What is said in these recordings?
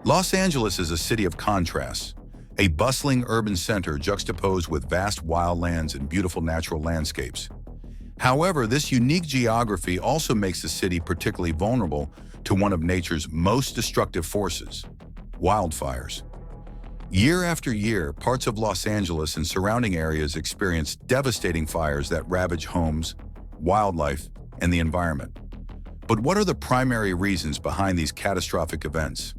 Los Angeles is a city of contrasts, a bustling urban center juxtaposed with vast wildlands and beautiful natural landscapes. However, this unique geography also makes the city particularly vulnerable to one of nature's most destructive forces: wildfires. Year after year, parts of Los Angeles and surrounding areas experience devastating fires that ravage homes, wildlife, and the environment. But what are the primary reasons behind these catastrophic events?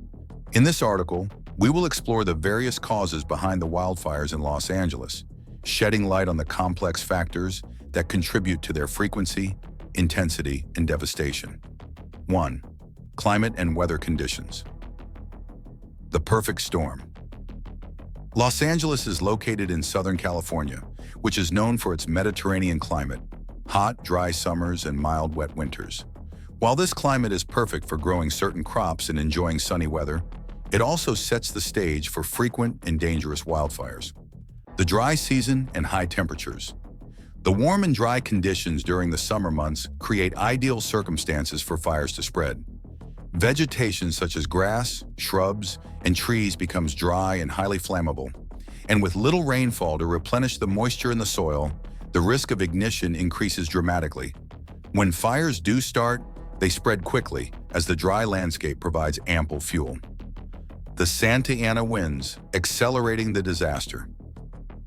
In this article, we will explore the various causes behind the wildfires in Los Angeles, shedding light on the complex factors that contribute to their frequency, intensity, and devastation. 1. Climate and weather conditions. The perfect storm. Los Angeles is located in Southern California, which is known for its Mediterranean climate, hot, dry summers and mild, wet winters. While this climate is perfect for growing certain crops and enjoying sunny weather, it also sets the stage for frequent and dangerous wildfires. The dry season and high temperatures. The warm and dry conditions during the summer months create ideal circumstances for fires to spread. Vegetation such as grass, shrubs, and trees becomes dry and highly flammable, and with little rainfall to replenish the moisture in the soil, the risk of ignition increases dramatically. When fires do start, they spread quickly as the dry landscape provides ample fuel. The Santa Ana winds, accelerating the disaster.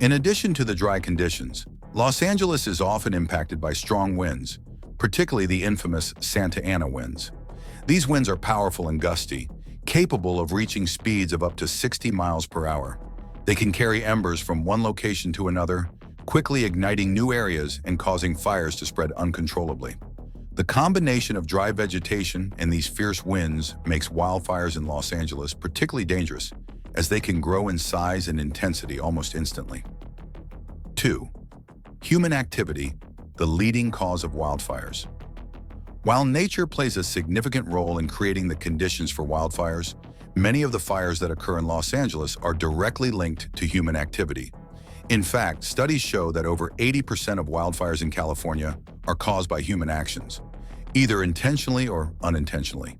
In addition to the dry conditions, Los Angeles is often impacted by strong winds, particularly the infamous Santa Ana winds. These winds are powerful and gusty, capable of reaching speeds of up to 60 miles per hour. They can carry embers from one location to another, quickly igniting new areas and causing fires to spread uncontrollably. The combination of dry vegetation and these fierce winds makes wildfires in Los Angeles particularly dangerous, as they can grow in size and intensity almost instantly. 2. Human activity, the leading cause of wildfires. While nature plays a significant role in creating the conditions for wildfires, many of the fires that occur in Los Angeles are directly linked to human activity. In fact, studies show that over 80% of wildfires in California are caused by human actions, either intentionally or unintentionally.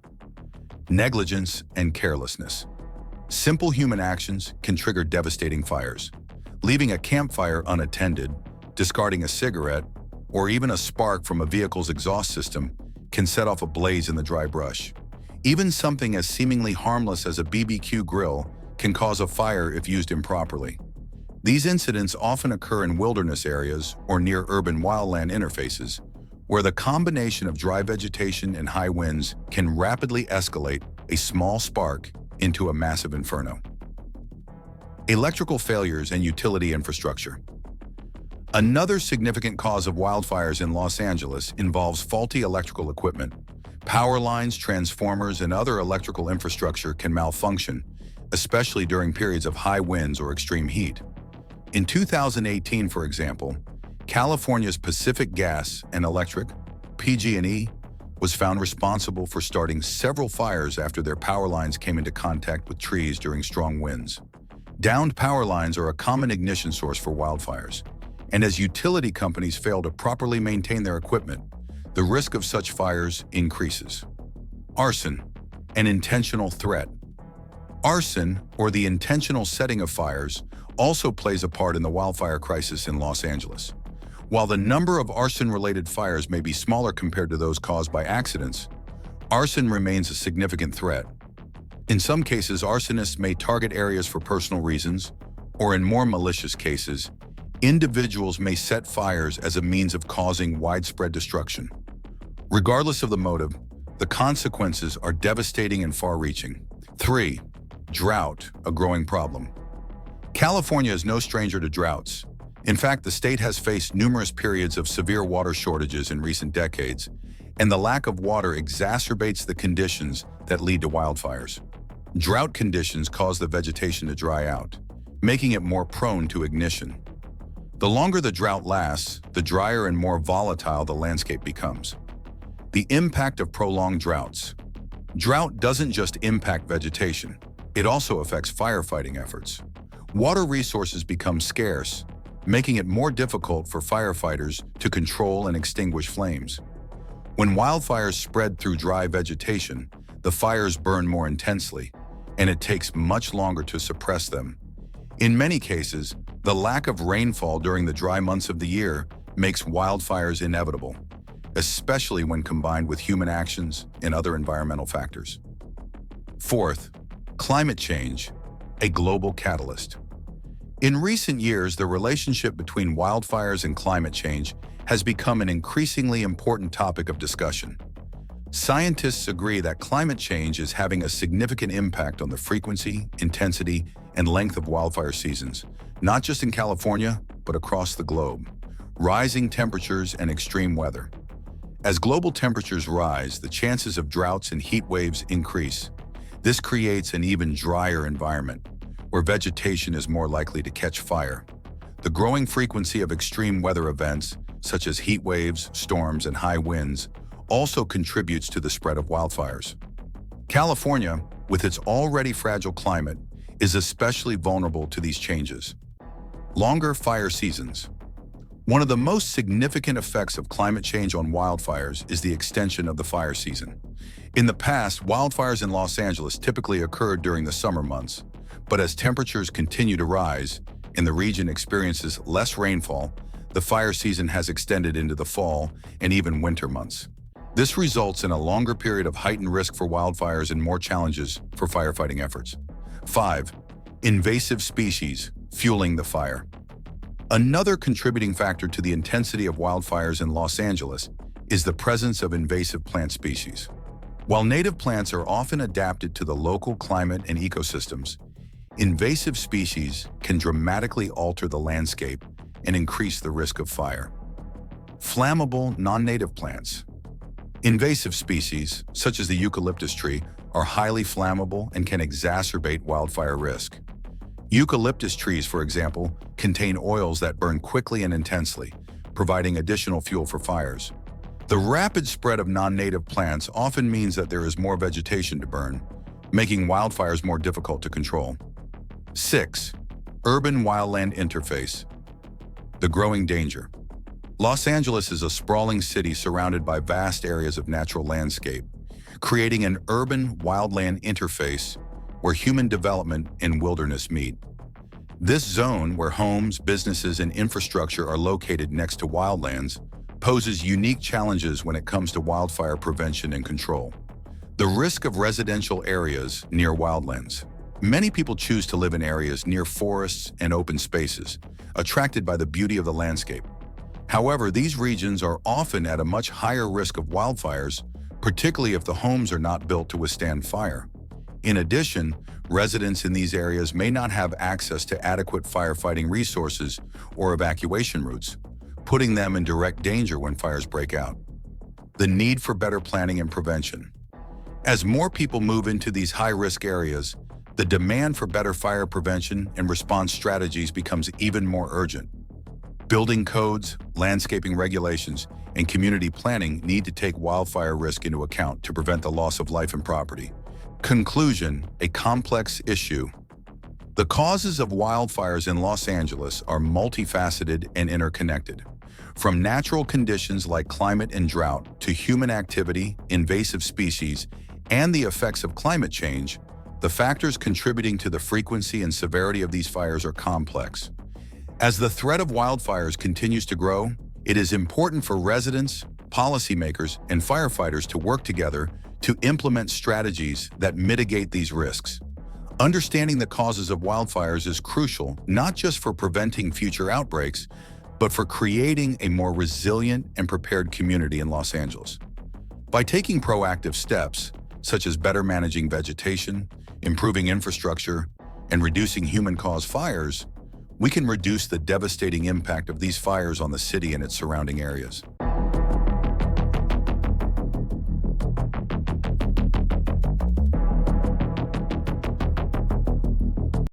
Negligence and carelessness. Simple human actions can trigger devastating fires. Leaving a campfire unattended, discarding a cigarette, or even a spark from a vehicle's exhaust system can set off a blaze in the dry brush. Even something as seemingly harmless as a BBQ grill can cause a fire if used improperly. These incidents often occur in wilderness areas or near urban wildland interfaces, where the combination of dry vegetation and high winds can rapidly escalate a small spark into a massive inferno. Electrical failures and utility infrastructure. Another significant cause of wildfires in Los Angeles involves faulty electrical equipment. Power lines, transformers, and other electrical infrastructure can malfunction, especially during periods of high winds or extreme heat. In 2018, for example, California's Pacific Gas and Electric, PG&E, was found responsible for starting several fires after their power lines came into contact with trees during strong winds. Downed power lines are a common ignition source for wildfires, and as utility companies fail to properly maintain their equipment, the risk of such fires increases. Arson, an intentional threat. Arson, or the intentional setting of fires, also plays a part in the wildfire crisis in Los Angeles. While the number of arson-related fires may be smaller compared to those caused by accidents, arson remains a significant threat. In some cases, arsonists may target areas for personal reasons, or in more malicious cases, individuals may set fires as a means of causing widespread destruction. Regardless of the motive, the consequences are devastating and far-reaching. 3. Drought, a growing problem. California is no stranger to droughts. In fact, the state has faced numerous periods of severe water shortages in recent decades, and the lack of water exacerbates the conditions that lead to wildfires. Drought conditions cause the vegetation to dry out, making it more prone to ignition. The longer the drought lasts, the drier and more volatile the landscape becomes. The impact of prolonged droughts. Drought doesn't just impact vegetation, it also affects firefighting efforts. Water resources become scarce, making it more difficult for firefighters to control and extinguish flames. When wildfires spread through dry vegetation, the fires burn more intensely, and it takes much longer to suppress them. In many cases, the lack of rainfall during the dry months of the year makes wildfires inevitable, especially when combined with human actions and other environmental factors. Fourth, climate change, a global catalyst. In recent years, the relationship between wildfires and climate change has become an increasingly important topic of discussion. Scientists agree that climate change is having a significant impact on the frequency, intensity, and length of wildfire seasons, not just in California, but across the globe. Rising temperatures and extreme weather. As global temperatures rise, the chances of droughts and heat waves increase. This creates an even drier environment, where vegetation is more likely to catch fire. The growing frequency of extreme weather events, such as heat waves, storms, and high winds, also contributes to the spread of wildfires. California, with its already fragile climate, is especially vulnerable to these changes. Longer fire seasons. One of the most significant effects of climate change on wildfires is the extension of the fire season. In the past, wildfires in Los Angeles typically occurred during the summer months, but as temperatures continue to rise and the region experiences less rainfall, the fire season has extended into the fall and even winter months. This results in a longer period of heightened risk for wildfires and more challenges for firefighting efforts. 5. Invasive species fueling the fire. Another contributing factor to the intensity of wildfires in Los Angeles is the presence of invasive plant species. While native plants are often adapted to the local climate and ecosystems, invasive species can dramatically alter the landscape and increase the risk of fire. Flammable non-native plants. Invasive species, such as the eucalyptus tree, are highly flammable and can exacerbate wildfire risk. Eucalyptus trees, for example, contain oils that burn quickly and intensely, providing additional fuel for fires. The rapid spread of non-native plants often means that there is more vegetation to burn, making wildfires more difficult to control. 6. Urban wildland interface. The growing danger. Los Angeles is a sprawling city surrounded by vast areas of natural landscape, creating an urban wildland interface where human development and wilderness meet. This zone, where homes, businesses, and infrastructure are located next to wildlands, poses unique challenges when it comes to wildfire prevention and control. The risk of residential areas near wildlands. Many people choose to live in areas near forests and open spaces, attracted by the beauty of the landscape. However, these regions are often at a much higher risk of wildfires, particularly if the homes are not built to withstand fire. In addition, residents in these areas may not have access to adequate firefighting resources or evacuation routes, putting them in direct danger when fires break out. The need for better planning and prevention. As more people move into these high-risk areas, the demand for better fire prevention and response strategies becomes even more urgent. Building codes, landscaping regulations, and community planning need to take wildfire risk into account to prevent the loss of life and property. Conclusion: a complex issue. The causes of wildfires in Los Angeles are multifaceted and interconnected. From natural conditions like climate and drought to human activity, invasive species, and the effects of climate change, the factors contributing to the frequency and severity of these fires are complex. As the threat of wildfires continues to grow, it is important for residents, policymakers, and firefighters to work together to implement strategies that mitigate these risks. Understanding the causes of wildfires is crucial not just for preventing future outbreaks, but for creating a more resilient and prepared community in Los Angeles. By taking proactive steps, such as better managing vegetation, improving infrastructure, and reducing human-caused fires, we can reduce the devastating impact of these fires on the city and its surrounding areas.